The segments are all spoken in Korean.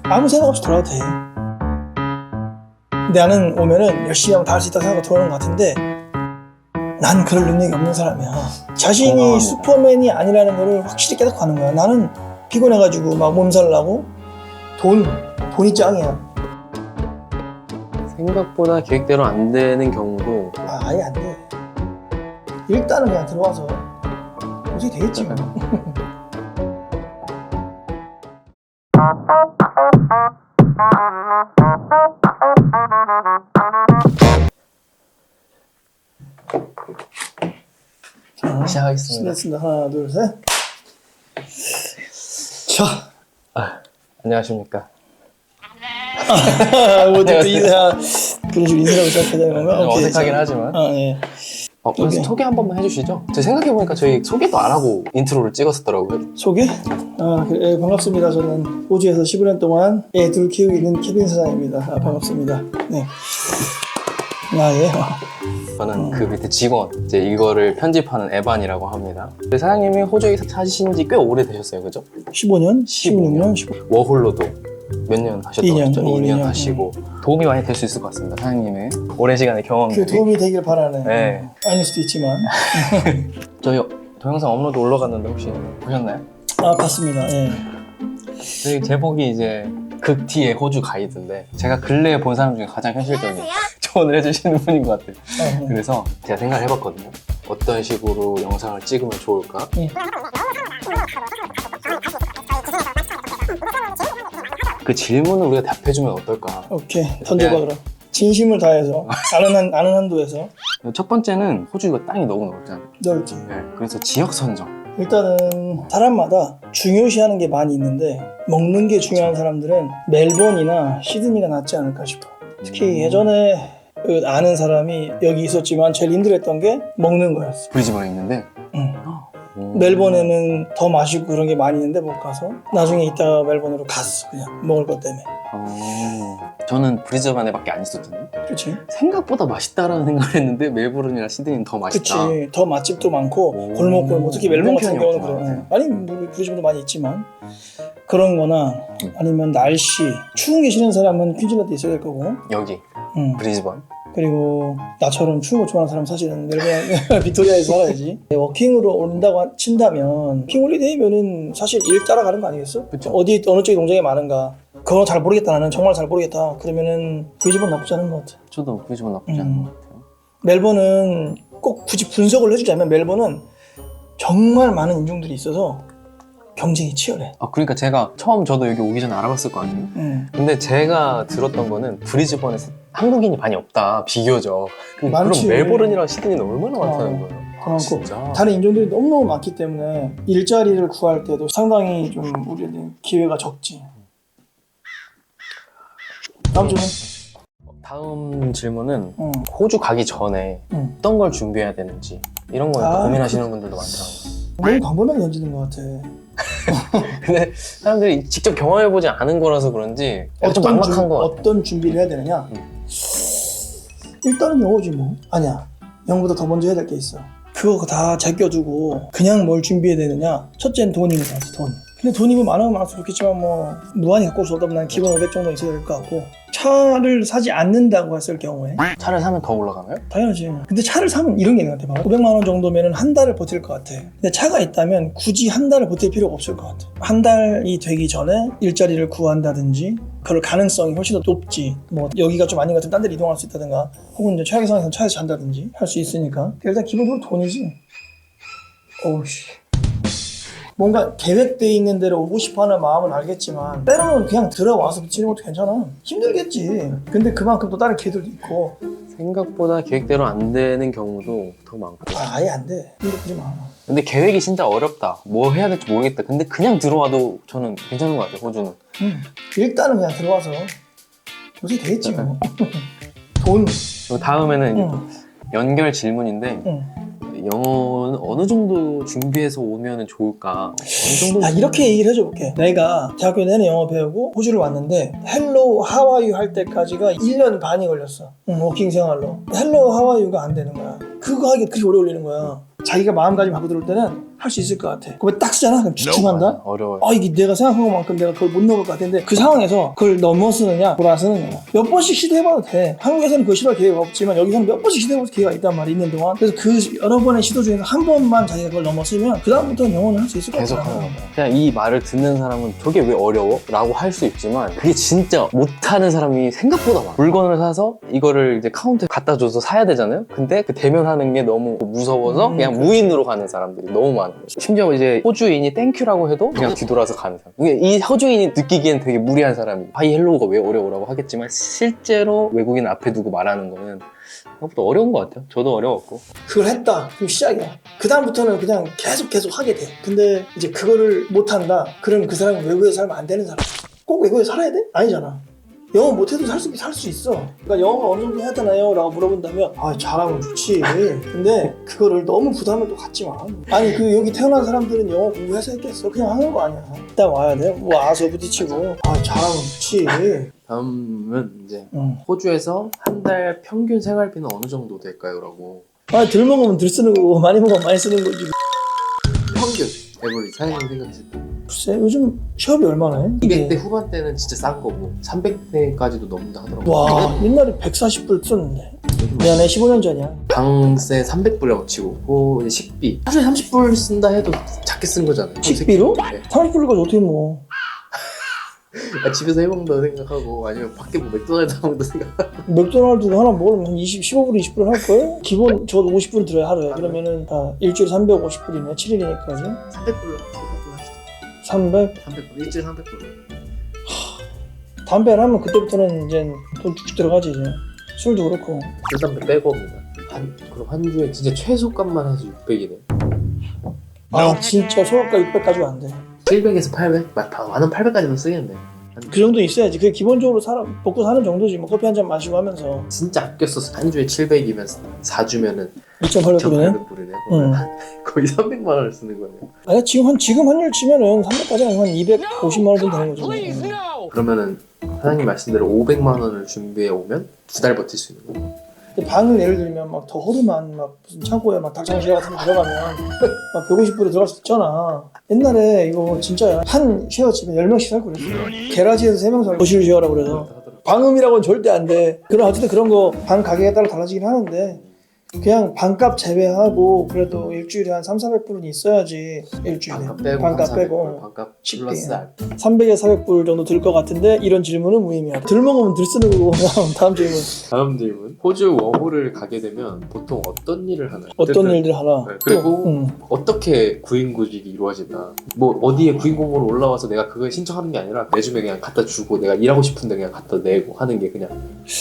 아무 생각 없이 돌아도 돼. 나는 오면은 열심히 하면 다 할 수 있다고 생각하고 들어오는 것 같은데 난 그럴 능력이 없는 사람이야. 자신이 고마워합니다. 슈퍼맨이 아니라는 거를 확실히 깨닫고 가는 거야. 나는 피곤해가지고 막 몸살 나고 돈이 짱이야. 생각보다 계획대로 안 되는 경우도 아예 안 돼. 일단은 그냥 들어와서 어떻게 되겠지 뭐. 시작하겠습니다. 됐습니다. 하나, 둘, 셋. 자, 안녕하십니까. 어쨌든 인사 그런 식으로 인사하고 시작해야 되는 건가? 오케이. 어색하긴 하지만. 네. 그래서 오케이. 소개 한 번만 해주시죠. 저 생각해보니까 저희 소개도 안 하고 인트로를 찍었었더라고요. 소개? 반갑습니다. 저는 호주에서 15년 동안 애 둘 키우고 있는 케빈 사장입니다. 반갑습니다. 네. 예. 저는 그 밑에 직원, 이제 이거를 편집하는 에반이라고 합니다. 사장님이 호주에 사신 지 꽤 오래되셨어요, 그죠? 15년? 16년? 15년? 워홀로도 몇 년 하셨다고 2년, 하셨죠? 2년 2년. 하시고 도움이 많이 될 수 있을 것 같습니다, 사장님의 오랜 시간의 경험들이. 그 도움이 되길 바라네. 네. 아닐 수도 있지만. 저희 동영상 업로드 올라갔는데 혹시 보셨나요? 봤습니다. 예. 저희 제목이 이제 극티의 호주 가이드인데 제가 근래에 본 사람 중에 가장 현실적인 조언을 해주시는 분인 것 같아요. 그래서 제가 생각을 해봤거든요. 어떤 식으로 영상을 찍으면 좋을까? 그 질문을 우리가 답해주면 어떨까? 오케이. 던져봐, 네. 그럼. 진심을 다해서. 아는 한도에서. 첫 번째는 호주가 땅이 너무 넓잖아요. 넓게. 네, 그래서 지역 선정. 일단은 사람마다 중요시하는 게 많이 있는데 먹는 게 중요한 사람들은 멜번이나 시드니가 낫지 않을까 싶어. 특히 예전에 아는 사람이 여기 있었지만 제일 힘들었던 게 먹는 거였어. 브리즈번에 있는데 멜번에는 더 맛있고 그런 게 많이 있는데 못 가서 나중에 이따가 멜번으로 갔어. 그냥 먹을 것 때문에. 저는 브리즈번에밖에 안 있었거든요. 그치? 생각보다 맛있다라는 생각을 했는데 멜버른이나 시드니는 더 맛있다. 그치. 더 맛집도 많고 오. 골목골목 특히 멜번 같은 편이 경우는 없구나. 그래. 아니 뭐 브리즈번도 많이 있지만 그런 거나 아니면 날씨 추운 게 싫은 사람은 퀸즐랜드에 있어야 될 거고 여기 브리즈번. 그리고 나처럼 추운 거 좋아하는 사람 사실은 멜번 빅토리아에서 살아야지. 워킹으로 온다고 친다면 워킹 홀리데이면은 사실 일 따라가는 거 아니겠어? 그쵸. 어디 어느 쪽에 농장이 많은가 그거 잘 모르겠다. 나는 정말 잘 모르겠다. 그러면은 브리즈번 나쁘지 않은 것 같아. 저도 브리즈번 나쁘지 않은 것 같아요. 멜번은 꼭 굳이 분석을 해주자면 멜번은 정말 많은 인종들이 있어서 경쟁이 치열해. 그러니까 제가 처음 저도 여기 오기 전에 알아봤을 거 아니에요? 근데 제가 들었던 거는 브리즈번에서 한국인이 많이 없다, 비교적. 그럼 많지. 멜버른이랑 시드니는 얼마나 많다는 거예요? 그렇고 진짜. 다른 인종들이 너무너무 많기 때문에 일자리를 구할 때도 상당히 좀 우리는 기회가 적지. 다음 질문. 다음 질문은 호주 가기 전에 어떤 걸 준비해야 되는지 이런 거 고민하시는 분들도 많더라고요. 너무 광범위하게 던지는 것 같아. 근데 사람들이 직접 경험해보지 않은 거라서 그런지 좀 막막한 거 같아요. 어떤 준비를 해야 되느냐? 일단은 영어지 뭐. 아니야. 영어보다 더 먼저 해야 될 게 있어. 그거 다 제껴두고 그냥 뭘 준비해야 되느냐? 첫째는 돈인 것 같아, 돈. 근데 돈이 뭐 많으면 많을수록 좋겠지만 뭐 무한히 갖고 올 수 없다면 난 기본 500 정도 있어야 될 것 같고 차를 사지 않는다고 했을 경우에 차를 사면 더 올라가나요? 당연하지. 근데 차를 사면 이런 게 있는 것 같아. 500만 원 정도면 한 달을 버틸 것 같아. 근데 차가 있다면 굳이 한 달을 버틸 필요가 없을 것 같아. 한 달이 되기 전에 일자리를 구한다든지 그럴 가능성이 훨씬 더 높지. 뭐 여기가 좀 아닌 것 같으면 딴 데로 이동할 수 있다든가 혹은 이제 최악의 상황에서는 차에서 잔다든지 할 수 있으니까 일단 기본적으로 돈이지. 오우씨. 뭔가 계획돼 있는 대로 오고 싶어하는 마음은 알겠지만 때로는 그냥 들어와서 미치는 것도 괜찮아. 힘들겠지. 근데 그만큼 또 다른 기회들도 있고 생각보다 계획대로 안 되는 경우도 더 많고. 아예 안 돼. 힘들지 마. 근데 계획이 진짜 어렵다. 뭐 해야 될지 모르겠다. 근데 그냥 들어와도 저는 괜찮은 것 같아요, 호주는. 일단은 그냥 들어와서 어떻게 되겠지 뭐. 돈. 그리고 다음에는 이제 또 연결 질문인데 영어는 어느 정도 준비해서 오면 좋을까? 어느 정도? 이렇게 얘기를 해줘볼게. 내가 대학교 내내 영어 배우고 호주를 왔는데 헬로 하와이유 할 때까지가 1년 반이 걸렸어. 워킹 생활로. 헬로 하와이유가 안 되는 거야. 그거 하기 그렇게 오래 걸리는 거야. 자기가 마음가짐 갖고 들어올 때는 할 수 있을 것 같아. 그걸 딱 쓰잖아? 그럼 집중한다? 어려워요. 이게 내가 생각한 것만큼 내가 그걸 못 넘을 것 같은데 그 상황에서 그걸 넘어 쓰느냐 돌아 쓰느냐 몇 번씩 시도해봐도 돼. 한국에서는 그거 시도할 기회가 없지만 여기서는 몇 번씩 시도해볼 기회가 있단 말이야. 있는 동안. 그래서 그 여러 번의 시도 중에서 한 번만 자기가 그걸 넘어 쓰면 그 다음부터는 영어는 할 수 있을 것 같아. 계속 하는 거야. 그냥 이 말을 듣는 사람은 저게 왜 어려워? 라고 할 수 있지만 그게 진짜 못하는 사람이 생각보다 많아. 물건을 사서 이거를 이제 카운터에 갖다 줘서 사야 되잖아요? 근데 그 대면하는 게 너무 무서워서 그냥 무인으로 가는 사람들이 너무 많은 거죠. 심지어 이제 호주인이 땡큐라고 해도 그냥 뒤돌아서 가는 사람. 이 호주인이 느끼기엔 되게 무리한 사람이 하이 헬로우가 왜 어려워라고 하겠지만 실제로 외국인 앞에 두고 말하는 거는 생각보다 어려운 것 같아요. 저도 어려웠고. 그걸 했다. 그럼 시작이야. 그 다음부터는 그냥 계속 하게 돼. 근데 이제 그거를 못한다. 그러면 그 사람은 외국에서 살면 안 되는 사람. 꼭 외국에서 살아야 돼? 아니잖아. 영어 못해도 살 수 있어. 그러니까 영어가 어느 정도 해야 되나요? 라고 물어본다면 잘하면 좋지. 근데 그거를 너무 부담을 또 갖지 마. 아니 여기 태어난 사람들은 영어 공부해서 했겠어. 그냥 하는 거 아니야. 일단 와야 돼. 와서 부딪히고 잘하면 좋지. 다음은 이제 호주에서 한 달 평균 생활비는 어느 정도 될까요? 라고. 덜 먹으면 덜 쓰는 거고 많이 먹으면 많이 쓰는 거지. 평균 에버리 사장님 생각했을 때 글쎄 요즘 취업이 얼마나 해? 200대 후반대는 진짜 싼 거고 300대까지도 넘는다 하더라고요. 와 옛날에 140불 썼는데 미안해 15년 전이야. 방세 300불이라고 치고 이제 식비 사실 30불 쓴다 해도 작게 쓴 거잖아요. 식비로? 네. 30불을 가지고 어떻게 먹어? 집에서 해먹는다 생각하고 아니면 밖에 뭐 맥도날드 해먹는다 생각하고 맥도날드가 하나 먹으면 한 15불, 20불 할걸? 기본 적어도 50불은 들어야 하루에. 그러면은 일주일에 350불이네. 7일이니까. 300불로 하시죠. 300? 300불 일주일에 300불. 담배를 하면 그때부터는 이제 돈 쭉쭉 들어가지 이제. 술도 그렇고. 술 담배 빼고 옵니다. 그럼 한 주에 진짜 최소값만 해서 600이네. 진짜 소각가 600 가지고 안 돼. 700에서 800? 많은 800까지도 쓰겠네. 그 정도 있어야지. 그게 기본적으로 먹고 사는 정도지. 뭐 커피 한 잔 마시고 하면서. 진짜 아껴 써서 한 주에 700이면 4주면은 2,800불이네. 2,800불이네. 거의 300만 원을 쓰는 거네요. 아니 지금 환율 치면은 300까지 아니면 한 250만 원 정도 되는 거죠. 그러면은 사장님 말씀대로 500만 원을 준비해 오면 2달 버틸 수 있는 거예요. 방을 예를 들면 막 더 허름한 막 무슨 창고에 막 닭장실 같은 데 들어가면 막 150불에 들어갈 수 있잖아. 옛날에 이거 진짜야. 한 쉐어집에 10명씩 살고 그랬어. 게라지에서 3명 살고 거실 쉐어라고 그래서. 방음이라고는 절대 안 돼. 그럼 어쨌든 그런 거 방 가격에 따라 달라지긴 하는데 그냥 방값 제외하고 그래도 일주일에 한 3,400불은 있어야지. 일주일에 방값 빼고 방값 플러스 300에서 400불 정도 들 것 같은데 이런 질문은 무의미하다. 들 먹으면 들 쓰는 거고. 다음 질문. 호주 워홀을 가게 되면 보통 어떤 일을 하나요? 어떤 일들 하나. 네, 그리고 어떻게 구인구직이 이루어지나. 뭐 어디에 구인공고로 올라와서 내가 그걸 신청하는 게 아니라 매주에 그냥 갖다 주고 내가 일하고 싶은데 그냥 갖다 내고 하는 게 그냥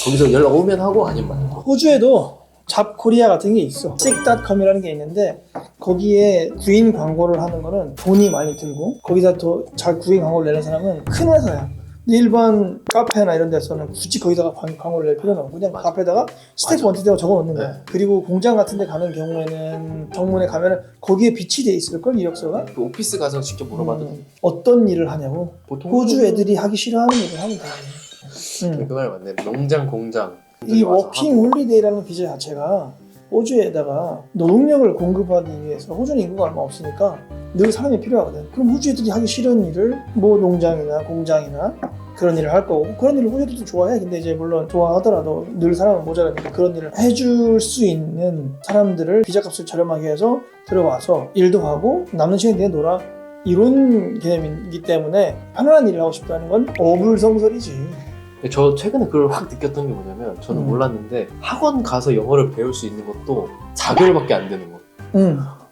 거기서 연락 오면 하고 아니면 말고. 호주에도 잡코리아 같은 게 있어. sick.com이라는 게 있는데 거기에 구인 광고를 하는 거는 돈이 많이 들고 거기다 더 잘 구인 광고를 내는 사람은 큰 회사야. 일반 카페나 이런 데서는 굳이 거기다가 광고를 낼 필요는 없고 그냥 카페에다가 스텝 원티드라고 적어 놓는 거야. 네. 그리고 공장 같은 데 가는 경우에는 정문에 가면은 거기에 비치돼 있을걸 이력서가? 그 오피스 가서 직접 물어봐도 어떤 일을 하냐고. 보통 호주 애들이 하기 싫어하는 일을 하면 돼. 그 말 맞네. 농장 공장 이 워킹 홀리데이라는 비자 자체가 호주에다가 노동력을 공급하기 위해서 호주는 인구가 얼마 없으니까 늘 사람이 필요하거든. 그럼 호주 애들이 하기 싫은 일을 뭐 농장이나 공장이나 그런 일을 할 거고 그런 일을 호주 애들도 좋아해. 근데 이제 물론 좋아하더라도 늘 사람은 모자라니까 그런 일을 해줄 수 있는 사람들을 비자값을 저렴하게 해서 들어와서 일도 하고 남는 시간 내에 놀아. 이런 개념이기 때문에 편안한 일을 하고 싶다는 건 어불성설이지. 저 최근에 그걸 확 느꼈던 게 뭐냐면 저는 몰랐는데 학원 가서 영어를 배울 수 있는 것도 4개월밖에 안 되는 거.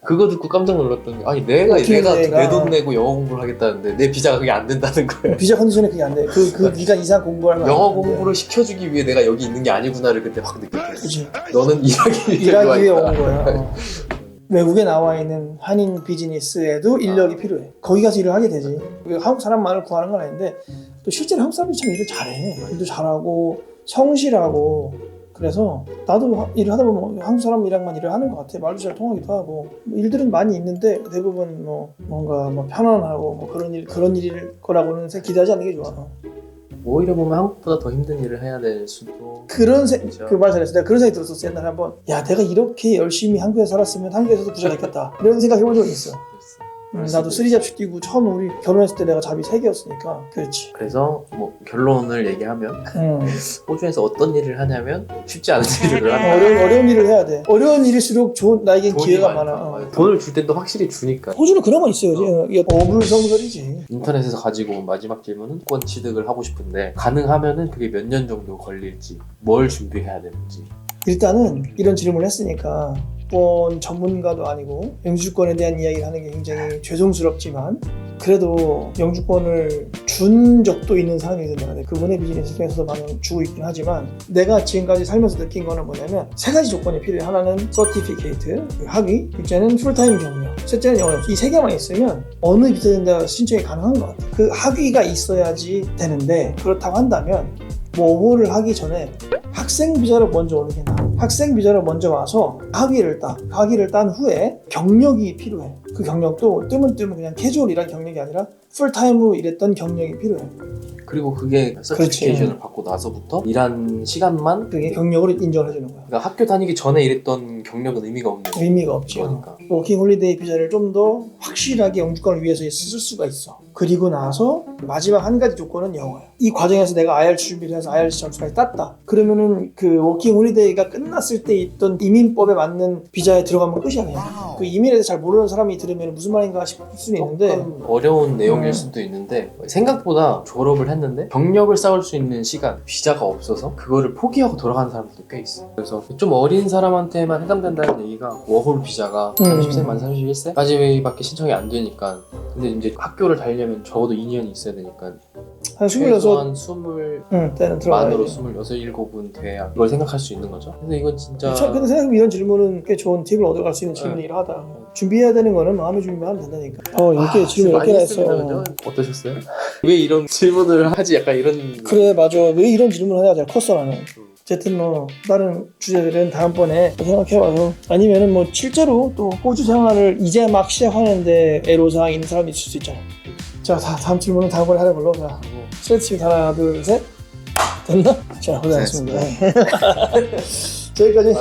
그거 듣고 깜짝 놀랐던 게 아니 내가 내 돈 내고 영어 공부를 하겠다는데 내 비자가 그게 안 된다는 거예요. 비자 컨디션에 그게 안 돼. 그 기간 이상 공부하면 영어 공부를 시켜주기 위해 내가 여기 있는 게 아니구나를 그때 확 느꼈어요. 그치. 너는 일하기 위해 온 거야. 외국에 나와 있는 한인 비즈니스에도 인력이 필요해. 거기 가서 일을 하게 되지. 한국 사람만을 구하는 건 아닌데 또 실제로 한국 사람들이 참 일을 잘해. 일도 잘하고 성실하고 그래서 나도 일을 하다 보면 한국 사람이랑만 일을 하는 것 같아. 말도 잘 통하기도 하고 일들은 많이 있는데 대부분 뭔가 편안하고 그런 일일 거라고는 기대하지 않는 게 좋아. 오히려 보면 한국보다 더 힘든 일을 해야 될 수도. 그 말 잘했어. 내가 그런 생각이 들었었어. 옛날에 한번 야 내가 이렇게 열심히 한국에서 살았으면 한국에서도 부자 됐겠다 이런 생각 해본 적이 있어. 나도 3잡씩 뛰고 처음 우리 결혼했을 때 내가 잡이 3개였으니까 그렇지. 그래서 뭐 결론을 얘기하면 호주에서 어떤 일을 하냐면 쉽지 않은 일을 하는 어려운 일을 해야 돼. 어려운 일일수록 나에겐 기회가 많아. 돈을 줄 땐 또 확실히 주니까. 호주는 그런 건 있어요. 이게 어불성설이지. 인터넷에서 가지고 온 마지막 질문은 권 취득을 하고 싶은데 가능하면은 그게 몇 년 정도 걸릴지, 뭘 준비해야 되는지. 일단은 이런 질문을 했으니까 주권 전문가도 아니고 영주권에 대한 이야기를 하는 게 굉장히 죄송스럽지만 그래도 영주권을 준 적도 있는 사람이거든. 내가 그분의 비즈니스 통해서도 많이 주고 있긴 하지만 내가 지금까지 살면서 느낀 거는 뭐냐면 3가지 조건이 필요해. 하나는 서티피케이트, 학위, 둘째는 풀타임 경력, 셋째는 영어력. 이 3개만 있으면 어느 비자든지 신청이 가능한 것 같아. 그 학위가 있어야지 되는데 그렇다고 한다면 뭐 오보를 하기 전에 학생 비자로 먼저 오는 게 나아. 학생 비자로 먼저 와서 학위를 따. 학위를 딴 후에 경력이 필요해. 그 경력도 뜨문 그냥 캐주얼이란 경력이 아니라 풀타임으로 일했던 경력이 필요해. 그리고 그게 서티피케이션을 받고 나서부터 일한 시간만 그게 경력으로 인정을 해주는 거야. 그러니까 학교 다니기 전에 일했던 경력은 의미가 없는 의미가 없지. 거니까. 워킹 홀리데이 비자를 좀 더 확실하게 영주권을 위해서 쓸 수가 있어. 그리고 나서 마지막 한 가지 조건은 영어야. 이 과정에서 내가 IELTS 준비를 해서 IELTS 점수까지 땄다. 그러면은 그 워킹 홀리데이가 끝났을 때 있던 이민법에 맞는 비자에 들어가면 끝이야 그냥. 그 이민에 대해서 잘 모르는 사람이 들으면 무슨 말인가 싶을 수는 있는데 조금 어려운 내용일 수도 있는데 생각보다 졸업을 했는데 경력을 쌓을 수 있는 시간, 비자가 없어서 그거를 포기하고 돌아가는 사람들도 꽤 있어. 그래서 좀 어린 사람한테만 해당된다는 얘기가 워홀 비자가 30세 만 31세까지밖에 신청이 안 되니까. 근데 이제 학교를 다니려면 적어도 2년이 있어야 되니까 한 26, 최소한 때는 만으로 들어가야지. 26, 7은 돼야 이걸 생각할 수 있는 거죠. 근데 이건 진짜 근데 생각해보면 이런 질문은 꽤 좋은 팁을 얻어갈 수 있는 질문이긴 하다. 준비해야 되는 거는 마음의 준비만 하면 된다니까. 이렇게 질문 10개나 했어. 어떠셨어요? 왜 이런 질문을 하지? 약간 이런 그래 맞아. 왜 이런 질문을 해야 돼? 컸어 나는. 어쨌든 뭐 다른 주제들은 다음번에 생각해봐서 아니면은 뭐 실제로 또 호주 생활을 이제 막 시작하는데 애로사항 있는 사람이 있을 수 있잖아. 자 다음 질문은 다음번에 하는 걸로. 자 스트레칭 하나 둘 셋 됐나? 자 고생하셨습니다. 저기까지.